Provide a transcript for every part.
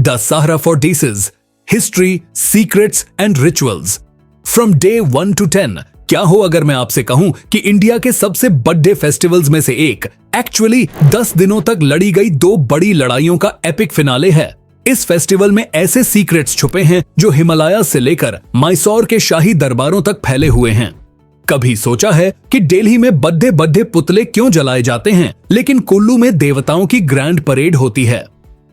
The Sahara Fortresses, History, Secrets and Rituals. From day 1 to 10, क्या हो अगर मैं आपसे कहूं कि इंडिया के सबसे बड़े फेस्टिवल्स में से एक एक्चुअली 10 दिनों तक लड़ी गई 2 बड़ी लड़ाइयों का एपिक फिनाले है। इस फेस्टिवल में ऐसे सीक्रेट्स छुपे हैं जो हिमालय से लेकर मैसूर के शाही दरबारों तक फैले हुए हैं। कभी सोचा है कि दिल्ली में बड़े बड़े पुतले क्यों जलाए जाते हैं लेकिन कुल्लू में देवताओं की ग्रैंड परेड होती है?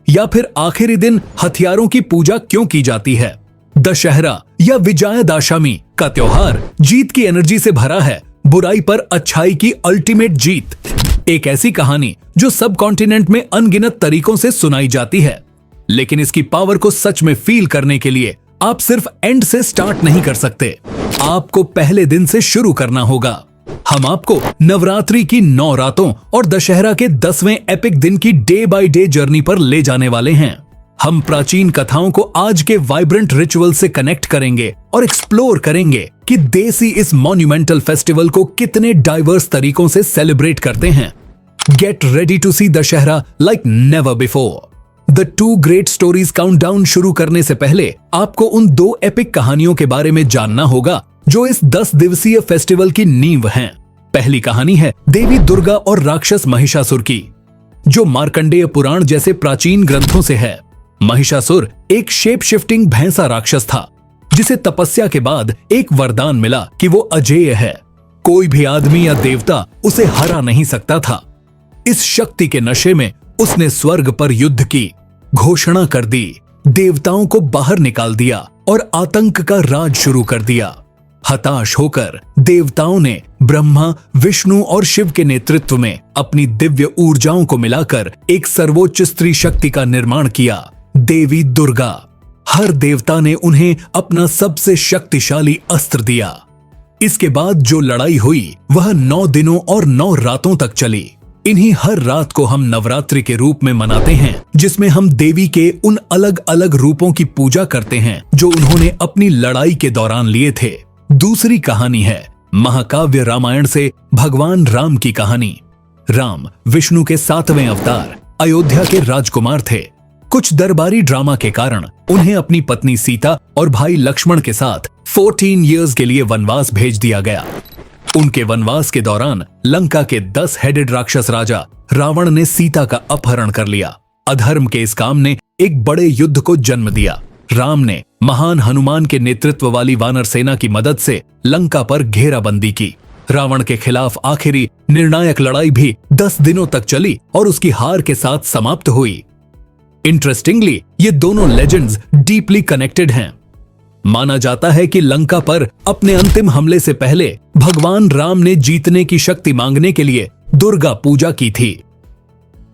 या फिर आखिरी दिन हथियारों की पूजा क्यों की जाती है? दशहरा या विजयादशमी का त्योहार जीत की एनर्जी से भरा है, बुराई पर अच्छाई की अल्टीमेट जीत। एक ऐसी कहानी जो सब कॉन्टिनेंट में अनगिनत तरीकों से सुनाई जाती है, लेकिन इसकी पावर को सच में फील करने के लिए आप सिर्फ एंड से स्टार्ट नहीं कर सकते, आपको पहले दिन से शुरू करना होगा। हम आपको नवरात्रि की 9 रातों और दशहरा के 10वें एपिक दिन की डे बाय डे जर्नी पर ले जाने वाले हैं। हम प्राचीन कथाओं को आज के वाइब्रेंट रिचुअल से कनेक्ट करेंगे और एक्सप्लोर करेंगे कि देसी इस मॉन्यूमेंटल फेस्टिवल को कितने डाइवर्स तरीकों से सेलिब्रेट करते हैं। Get ready to see Dussehra like never before. The 2 great stories countdown शुरू करने से पहले आपको उन 2 एपिक कहानियों के बारे में जानना होगा जो इस 10 दिवसीय फेस्टिवल की नींव हैं। पहली कहानी है देवी दुर्गा और राक्षस महिषासुर की, जो मार्कंडेय पुराण जैसे प्राचीन ग्रंथों से है। महिषासुर एक शेप शिफ्टिंग भैंसा राक्षस था जिसे तपस्या के बाद एक वरदान मिला कि वो अजेय है, कोई भी आदमी या देवता उसे हरा नहीं सकता था। इस शक्ति के नशे में उसने स्वर्ग पर युद्ध की घोषणा कर दी, देवताओं को बाहर निकाल दिया और आतंक का राज शुरू कर दिया। हताश होकर देवताओं ने ब्रह्मा, विष्णु और शिव के नेतृत्व में अपनी दिव्य ऊर्जाओं को मिलाकर एक सर्वोच्च स्त्री शक्ति का निर्माण किया, देवी दुर्गा। हर देवता ने उन्हें अपना सबसे शक्तिशाली अस्त्र दिया। इसके बाद जो लड़ाई हुई वह 9 दिनों और 9 रातों तक चली। इन्हीं हर रात को हम नवरात्रि के रूप में मनाते हैं, जिसमें हम देवी के उन अलग अलग रूपों की पूजा करते हैं जो उन्होंने अपनी लड़ाई के दौरान लिए थे। दूसरी कहानी है महाकाव्य रामायण से भगवान राम की कहानी। राम विष्णु के 7वें अवतार अयोध्या के राजकुमार थे। कुछ दरबारी ड्रामा के कारण उन्हें अपनी पत्नी सीता और भाई लक्ष्मण के साथ 14 इयर्स के लिए वनवास भेज दिया गया। उनके वनवास के दौरान लंका के 10 हेडेड राक्षस राजा रावण ने सीता का अपहरण कर लिया। अधर्म के इस काम ने एक बड़े युद्ध को जन्म दिया। राम ने महान हनुमान के नेतृत्व वाली वानर सेना की मदद से लंका पर घेराबंदी की। रावण के खिलाफ आखिरी निर्णायक लड़ाई भी 10 दिनों तक चली और उसकी हार के साथ समाप्त हुई। इंटरेस्टिंगली, ये दोनों लेजेंड्स डीपली कनेक्टेड हैं। माना जाता है कि लंका पर अपने अंतिम हमले से पहले भगवान राम ने जीतने की शक्ति मांगने के लिए दुर्गा पूजा की थी।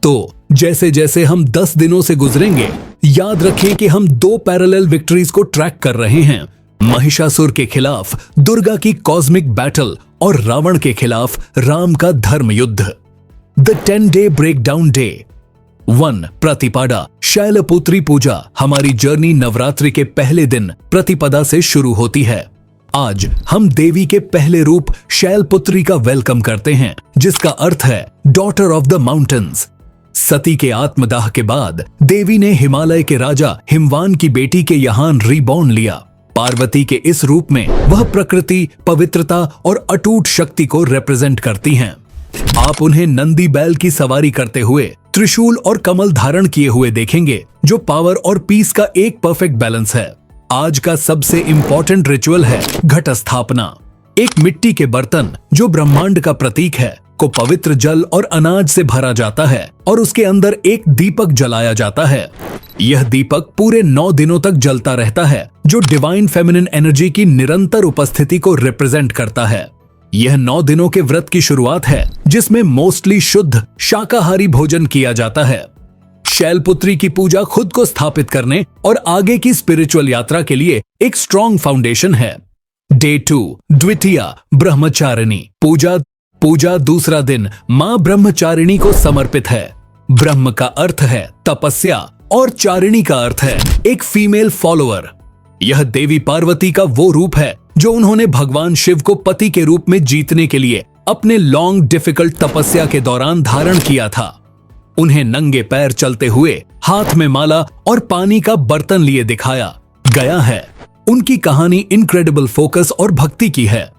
तो जैसे जैसे हम 10 दिनों से गुजरेंगे, याद रखें कि हम 2 पैरेलल विक्ट्रीज को ट्रैक कर रहे हैं, महिषासुर के खिलाफ दुर्गा की कॉस्मिक बैटल और रावण के खिलाफ राम का धर्म युद्ध। द 10 डे ब्रेकडाउन डे 1 प्रतिपदा शैलपुत्री पूजा। हमारी जर्नी नवरात्रि के पहले दिन प्रतिपदा से शुरू होती है। आज हम देवी के पहले रूप शैलपुत्री का वेलकम करते हैं, जिसका अर्थ है डॉटर ऑफ द माउंटेन्स। सती के आत्मदाह के बाद देवी ने हिमालय के राजा हिमवान की बेटी के यहाँ रीबॉर्न लिया। पार्वती के इस रूप में वह प्रकृति, पवित्रता और अटूट शक्ति को रिप्रेजेंट करती हैं। आप उन्हें नंदी बैल की सवारी करते हुए त्रिशूल और कमल धारण किए हुए देखेंगे, जो पावर और पीस का एक परफेक्ट बैलेंस है। आज का सबसे इंपॉर्टेंट रिचुअल है घट स्थापना। एक मिट्टी के बर्तन जो ब्रह्मांड का प्रतीक है को पवित्र जल और अनाज से भरा जाता है और उसके अंदर एक दीपक जलाया जाता है। यह दीपक पूरे 9 दिनों तक जलता रहता है, जो डिवाइन फेमिनिन एनर्जी की निरंतर उपस्थिति को रिप्रेजेंट करता है। यह 9 दिनों के व्रत की शुरुआत है, जिसमें मोस्टली शुद्ध शाकाहारी भोजन किया जाता है। शैलपुत्री की पूजा खुद को स्थापित करने और आगे की स्पिरिचुअल यात्रा के लिए एक स्ट्रॉन्ग फाउंडेशन है। डे 2 द्वितीया ब्रह्मचारिणी पूजा दूसरा दिन मां ब्रह्मचारिणी को समर्पित है। ब्रह्म का अर्थ है तपस्या और चारिणी का अर्थ है एक फीमेल फॉलोअर। यह देवी पार्वती का वो रूप है जो उन्होंने भगवान शिव को पति के रूप में जीतने के लिए अपने लॉन्ग डिफिकल्ट तपस्या के दौरान धारण किया था। उन्हें नंगे पैर चलते हुए हाथ में माला और पानी का बर्तन लिए दिखाया गया है। उनकी कहानी इनक्रेडिबल फोकस और भक्ति की है।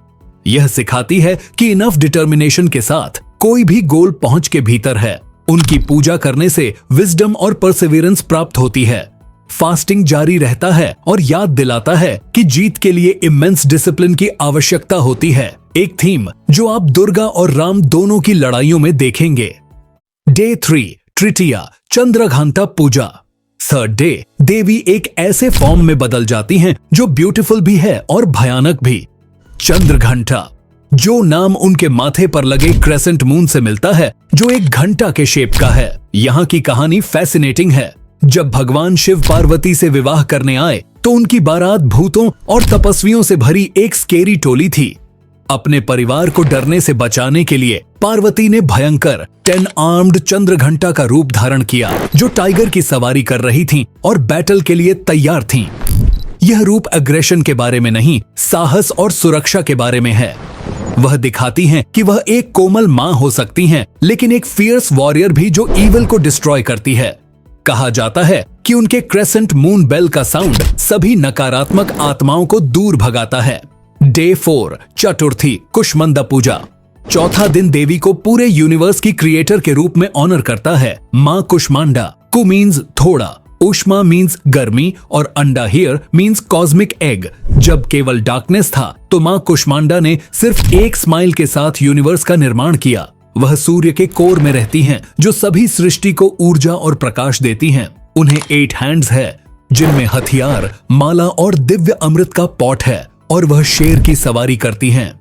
यह सिखाती है कि इनफ डिटर्मिनेशन के साथ कोई भी गोल पहुंच के भीतर है। उनकी पूजा करने से विजडम और परसेवरेंस प्राप्त होती है। फास्टिंग जारी रहता है और याद दिलाता है कि जीत के लिए इमेंस डिसिप्लिन की आवश्यकता होती है, एक थीम जो आप दुर्गा और राम दोनों की लड़ाइयों में देखेंगे। डे 3 तृतीया चंद्रघंटा पूजा। थर्ड डे देवी एक ऐसे फॉर्म में बदल जाती हैं जो ब्यूटीफुल भी है और भयानक भी। चंद्रघंटा, जो नाम उनके माथे पर लगे क्रेसेंट मून से मिलता है जो एक घंटा के शेप का है। यहाँ की कहानी फैसिनेटिंग है। जब भगवान शिव पार्वती से विवाह करने आए तो उनकी बारात भूतों और तपस्वियों से भरी एक स्केरी टोली थी। अपने परिवार को डरने से बचाने के लिए पार्वती ने भयंकर 10 आर्म्ड चंद्रघंटा का रूप धारण किया जो टाइगर की सवारी कर रही थीं और बैटल के लिए तैयार थीं। यह रूप एग्रेशन के बारे में नहीं, साहस और सुरक्षा के बारे में है। वह दिखाती हैं कि वह एक कोमल मां हो सकती हैं, लेकिन एक फियर्स वॉरियर भी जो ईविल को डिस्ट्रॉय करती है। कहा जाता है कि उनके क्रेसेंट मून बेल का साउंड सभी नकारात्मक आत्माओं को दूर भगाता है। डे 4 चतुर्थी कुष्मांडा पूजा। चौथा दिन देवी को पूरे यूनिवर्स की क्रिएटर के रूप में ऑनर करता है। माँ कुष्मांडा, कु मीन्स थोड़ा, उष्मा मीन्स गर्मी और अंडा हियर मीन्स कॉस्मिक एग। जब केवल डार्कनेस था तो माँ कुष्मांडा ने सिर्फ एक स्माइल के साथ यूनिवर्स का निर्माण किया। वह सूर्य के कोर में रहती हैं जो सभी सृष्टि को ऊर्जा और प्रकाश देती हैं। उन्हें 8 हैंड्स है जिनमें हथियार, माला और दिव्य अमृत का पॉट है और वह शेर की सवारी करती हैं।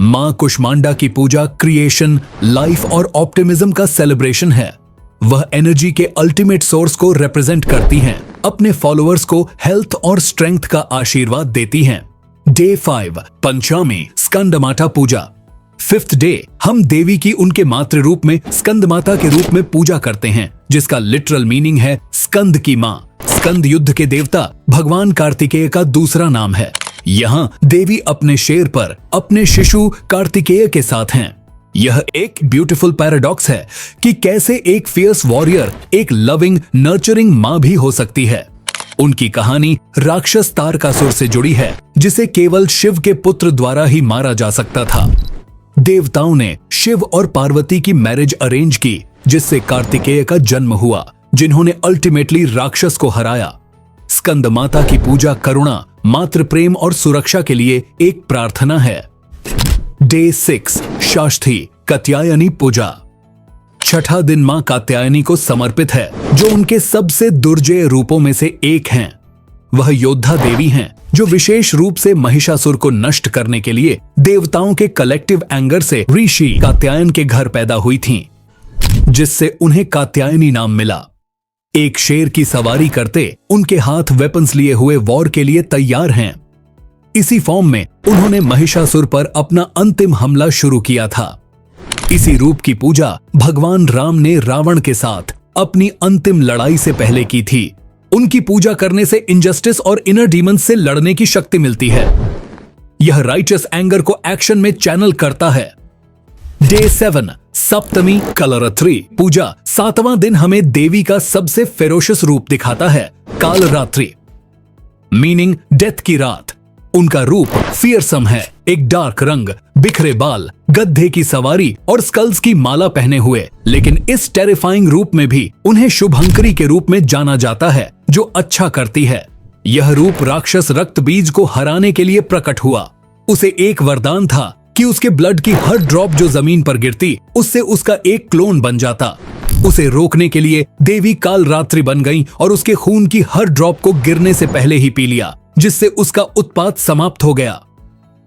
माँ कुष्मांडा की पूजा क्रिएशन, लाइफ और ऑप्टिमिज्म का सेलिब्रेशन है। वह एनर्जी के अल्टीमेट सोर्स को रिप्रेजेंट करती हैं। अपने फॉलोअर्स को हेल्थ और स्ट्रेंथ का आशीर्वाद देती हैं। डे 5 पंचामी स्कंदमाता पूजा। 5th डे हम देवी की उनके मातृ रूप में स्कंदमाता के रूप में पूजा करते हैं, जिसका लिटरल मीनिंग है स्कंद की माँ। स्कंद युद्ध के देवता भगवान कार्तिकेय का दूसरा नाम है। यहाँ देवी अपने शेर पर अपने शिशु कार्तिकेय के साथ हैं। यह एक ब्यूटीफुल पैराडॉक्स है कि कैसे एक फियर्स वॉरियर एक लविंग नर्चरिंग माँ भी हो सकती है। उनकी कहानी राक्षस तारकासुर से जुड़ी है जिसे केवल शिव के पुत्र द्वारा ही मारा जा सकता था। देवताओं ने शिव और पार्वती की मैरिज अरेंज की जिससे कार्तिकेय का जन्म हुआ, जिन्होंने अल्टीमेटली राक्षस को हराया। स्कंद माता की पूजा करुणा, मातृ प्रेम और सुरक्षा के लिए एक प्रार्थना है। डे 6 षष्ठी कात्यायनी पूजा। छठा दिन मां कात्यायनी को समर्पित है जो उनके सबसे दुर्जय रूपों में से एक हैं। वह योद्धा देवी हैं जो विशेष रूप से महिषासुर को नष्ट करने के लिए देवताओं के कलेक्टिव एंगर से ऋषि कात्यायन के घर पैदा हुई थीं, जिससे उन्हें कात्यायनी नाम मिला। एक शेर की सवारी करते उनके हाथ वेपन्स लिए हुए वॉर के लिए तैयार हैं। इसी फॉर्म में उन्होंने महिषासुर पर अपना अंतिम हमला शुरू किया था। इसी रूप की पूजा भगवान राम ने रावण के साथ अपनी अंतिम लड़ाई से पहले की थी। उनकी पूजा करने से इनजस्टिस और इनर डीमंस से लड़ने की शक्ति मिलती है। यह राइचस एंगर को एक्शन में चैनल करता है। डे 7 सप्तमी कलरात्रि पूजा। 7वां दिन हमें देवी का सबसे फेरोशियस रूप दिखाता है, कालरात्रि मीनिंग डेथ की रात। उनका रूप फियरसम है, एक डार्क रंग, बिखरे बाल, गद्धे की सवारी और स्कल्स की माला पहने हुए। लेकिन इस टेरिफाइंग रूप में भी उन्हें शुभंकरी के रूप में जाना जाता है जो अच्छा करती है। यह रूप राक्षस रक्त बीज को हराने के लिए प्रकट हुआ। उसे एक वरदान था कि उसके ब्लड की हर ड्रॉप जो जमीन पर गिरती उससे उसका एक क्लोन बन जाता। उसे रोकने के लिए देवी कालरात्रि बन गईं और उसके खून की हर ड्रॉप को गिरने से पहले ही पी लिया, जिससे उसका उत्पात समाप्त हो गया।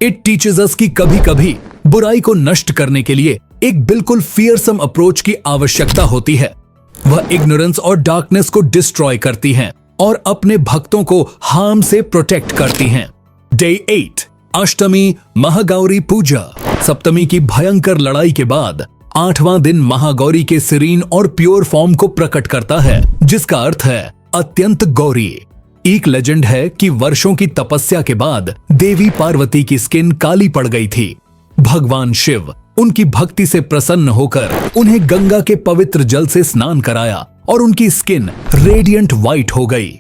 इट टीचेस अस कि कभी कभी बुराई को नष्ट करने के लिए एक बिल्कुल फियरसम अप्रोच की आवश्यकता होती है। वह इग्नोरेंस और डार्कनेस को डिस्ट्रॉय करती हैं और अपने भक्तों को हार्म से प्रोटेक्ट करती हैं। डे 8 अष्टमी महागौरी पूजा। सप्तमी की भयंकर लड़ाई के बाद 8वां दिन महागौरी के सीरीन और प्योर फॉर्म को प्रकट करता है, जिसका अर्थ है अत्यंत गौरी। एक लेजेंड है कि वर्षों की तपस्या के बाद देवी पार्वती की स्किन काली पड़ गई थी। भगवान शिव उनकी भक्ति से प्रसन्न होकर उन्हें गंगा के पवित्र जल से स्नान कराया और उनकी स्किन रेडिएंट व्हाइट हो गई।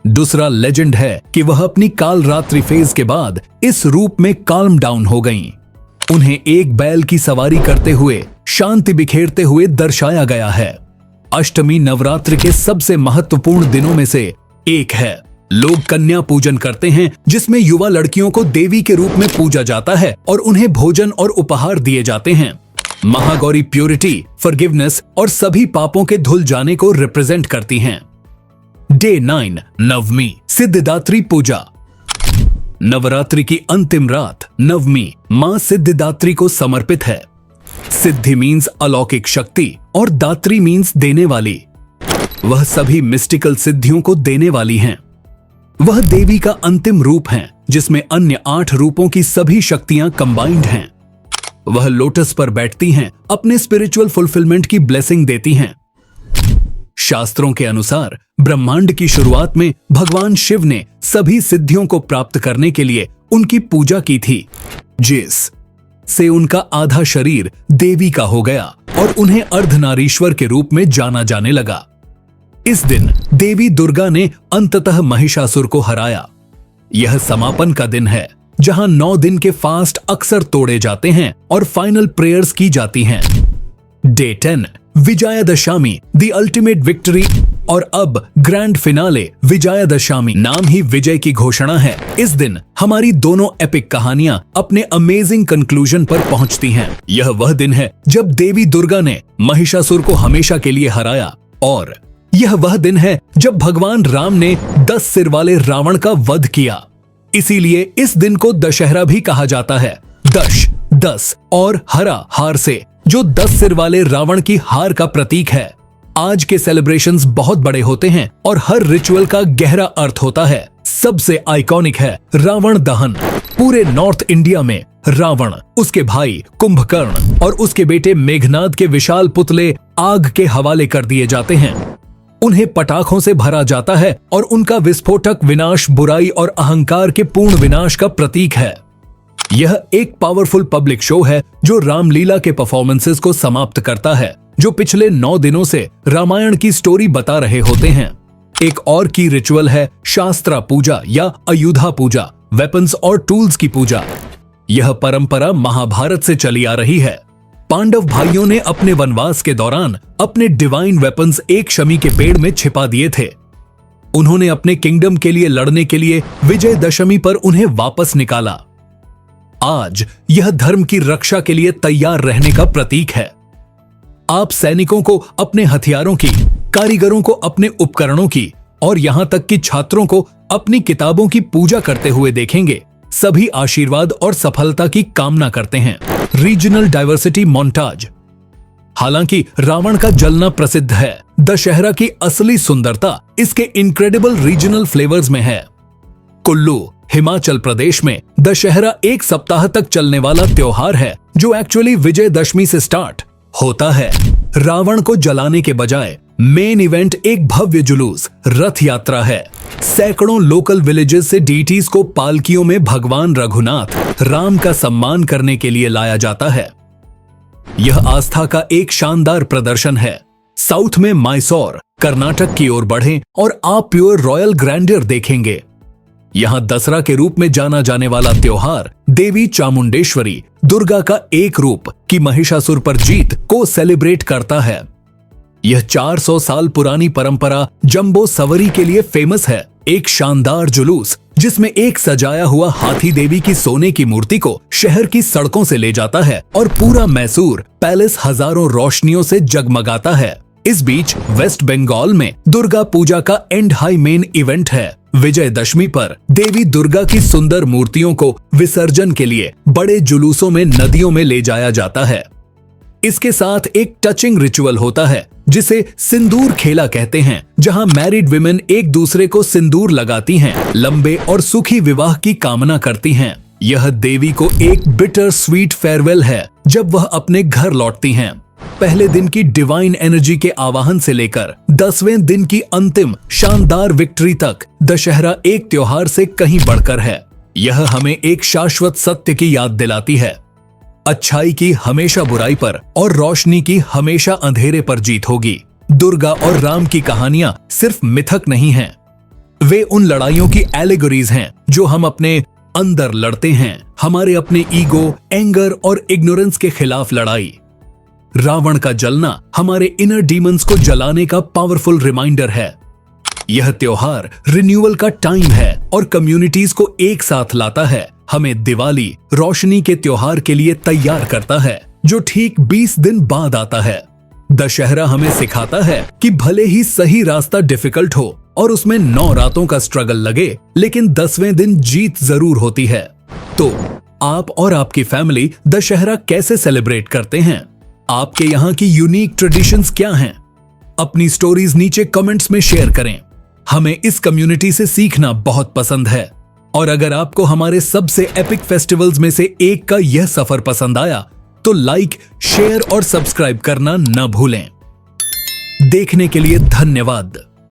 दूसरा लेजेंड है कि वह अपनी काल रात्रि फेज के बाद इस रूप में काल्म डाउन हो गईं। उन्हें एक बैल की सवारी करते हुए शांति बिखेरते हुए दर्शाया गया है। अष्टमी नवरात्र के सबसे महत्वपूर्ण दिनों में से एक है। लोग कन्या पूजन करते हैं, जिसमें युवा लड़कियों को देवी के रूप में पूजा जाता है और उन्हें भोजन और उपहार दिए जाते हैं। महागौरी प्योरिटी, फॉरगिवनेस और सभी पापों के धुल जाने को रिप्रेजेंट करती हैं। डे 9 नवमी, सिद्धिदात्री पूजा। नवरात्रि की अंतिम रात नवमी मां सिद्धिदात्री को समर्पित है। सिद्धि मीन्स अलौकिक शक्ति और दात्री मीन्स देने वाली। वह सभी मिस्टिकल सिद्धियों को देने वाली हैं। वह देवी का अंतिम रूप है, जिसमें अन्य 8 रूपों की सभी शक्तियां कंबाइंड हैं। वह लोटस पर बैठती हैं, अपने स्पिरिचुअल फुलफिलमेंट की ब्लेसिंग देती हैं। शास्त्रों के अनुसार ब्रह्मांड की शुरुआत में भगवान शिव ने सभी सिद्धियों को प्राप्त करने के लिए उनकी पूजा की थी, जिस से उनका आधा शरीर देवी का हो गया और उन्हें अर्धनारीश्वर के रूप में जाना जाने लगा। इस दिन देवी दुर्गा ने अंततः महिषासुर को हराया। यह समापन का दिन है, जहां 9 दिन के फास्ट अक्सर तोड़े जाते हैं और फाइनल प्रेयर्स की जाती हैं। Day 10 Vijayadashami, the ultimate victory. और अब ग्रैंड फिनाले विजयादशमी, नाम ही विजय की घोषणा है। इस दिन हमारी दोनों एपिक कहानियां अपने अमेजिंग कंक्लूजन पर पहुंचती हैं। यह वह दिन है जब देवी दुर्गा ने महिषासुर को हमेशा के लिए हराया, और यह वह दिन है जब भगवान राम ने 10 सिर वाले रावण का वध किया। इसीलिए इस दिन को दशहरा भी कहा जाता है। 10 और हरा हार से, जो 10 सिर वाले रावण की हार का प्रतीक है। आज के सेलिब्रेशंस बहुत बड़े होते हैं और हर रिचुअल का गहरा अर्थ होता है। सबसे आइकॉनिक है रावण दहन। पूरे नॉर्थ इंडिया में रावण, उसके भाई कुंभकर्ण और उसके बेटे मेघनाद के विशाल पुतले आग के हवाले कर दिए जाते हैं। उन्हें पटाखों से भरा जाता है और उनका विस्फोटक विनाश बुराई और अहंकार के पूर्ण विनाश का प्रतीक है। यह एक पावरफुल पब्लिक शो है जो रामलीला के परफॉर्मेंसेस को समाप्त करता है, जो पिछले 9 दिनों से रामायण की स्टोरी बता रहे होते हैं। एक और की रिचुअल है शास्त्रा पूजा या आयुधा पूजा, वेपन्स और टूल्स की पूजा। यह परंपरा महाभारत से चली आ रही है। पांडव भाइयों ने अपने वनवास के दौरान अपने डिवाइन वेपन्स एक शमी के पेड़ में छिपा दिए थे। उन्होंने अपने किंगडम के लिए लड़ने के लिए विजयदशमी पर उन्हें वापस निकाला। आज यह धर्म की रक्षा के लिए तैयार रहने का प्रतीक है। आप सैनिकों को अपने हथियारों की, कारीगरों को अपने उपकरणों की और यहां तक कि छात्रों को अपनी किताबों की पूजा करते हुए देखेंगे। सभी आशीर्वाद और सफलता की कामना करते हैं। Regional diversity montage. हालांकि रावण का जलना प्रसिद्ध है, दशहरा की असली सुंदरता इसके इनक्रेडिबल रीजनल फ्लेवर्स में है। कुल्लू, हिमाचल प्रदेश में दशहरा एक सप्ताह तक चलने वाला त्योहार है, जो एक्चुअली विजयदशमी से स्टार्ट होता है। रावण को जलाने के बजाय मेन इवेंट एक भव्य जुलूस, रथ यात्रा है। सैकड़ों लोकल विलेजेस से डीटीज को पालकियों में भगवान रघुनाथ राम का सम्मान करने के लिए लाया जाता है। यह आस्था का एक शानदार प्रदर्शन है। साउथ में मैसूर, कर्नाटक की ओर बढ़ें और आप प्योर रॉयल ग्रैंडियर देखेंगे। यहां दसरा के रूप में जाना जाने वाला त्योहार देवी चामुंडेश्वरी, दुर्गा का एक रूप की महिषासुर पर जीत को सेलिब्रेट करता है। यह 400 साल पुरानी परंपरा जंबो सवरी के लिए फेमस है। एक शानदार जुलूस जिसमें एक सजाया हुआ हाथी देवी की सोने की मूर्ति को शहर की सड़कों से ले जाता है और पूरा मैसूर पैलेस हजारों रोशनियों से जगमगाता है। इस बीच वेस्ट बंगाल में दुर्गा पूजा का एंड हाई मेन इवेंट है। विजयदशमी पर देवी दुर्गा की सुंदर मूर्तियों को विसर्जन के लिए बड़े जुलूसों में नदियों में ले जाया जाता है। इसके साथ एक टचिंग रिचुअल होता है जिसे सिंदूर खेला कहते हैं, जहां मैरिड विमेन एक दूसरे को सिंदूर लगाती हैं, लंबे और सुखी विवाह की कामना करती हैं। यह देवी को एक बिटर स्वीट फेयरवेल है जब वह अपने घर लौटती हैं। पहले दिन की डिवाइन एनर्जी के आवाहन से लेकर 10वें दिन की अंतिम शानदार विक्ट्री तक दशहरा एक त्योहार से कहीं बढ़कर है। यह हमें एक शाश्वत सत्य की याद दिलाती है। अच्छाई की हमेशा बुराई पर और रोशनी की हमेशा अंधेरे पर जीत होगी। दुर्गा और राम की कहानियां सिर्फ मिथक नहीं हैं, वे उन लड़ाइयों की एलेगोरीज हैं जो हम अपने अंदर लड़ते हैं, हमारे अपने ईगो, एंगर और इग्नोरेंस के खिलाफ लड़ाई। रावण का जलना हमारे इनर डीमंस को जलाने का पावरफुल रिमाइंडर है। यह त्योहार रिन्यूअल का टाइम है और कम्युनिटीज को एक साथ लाता है। हमें दिवाली रोशनी के त्योहार के लिए तैयार करता है, जो ठीक 20 दिन बाद आता है। दशहरा हमें सिखाता है कि भले ही सही रास्ता डिफिकल्ट हो और उसमें 9 रातों का स्ट्रगल लगे, लेकिन 10वें दिन जीत जरूर होती है। तो आप और आपकी फैमिली दशहरा कैसे सेलिब्रेट करते हैं? आपके यहाँ की यूनिक ट्रेडिशंस क्या हैं? अपनी स्टोरीज नीचे कमेंट्स में शेयर करें। हमें इस कम्युनिटी से सीखना बहुत पसंद है। और अगर आपको हमारे सबसे एपिक फेस्टिवल्स में से एक का यह सफर पसंद आया तो लाइक, शेयर और सब्सक्राइब करना न भूलें। देखने के लिए धन्यवाद।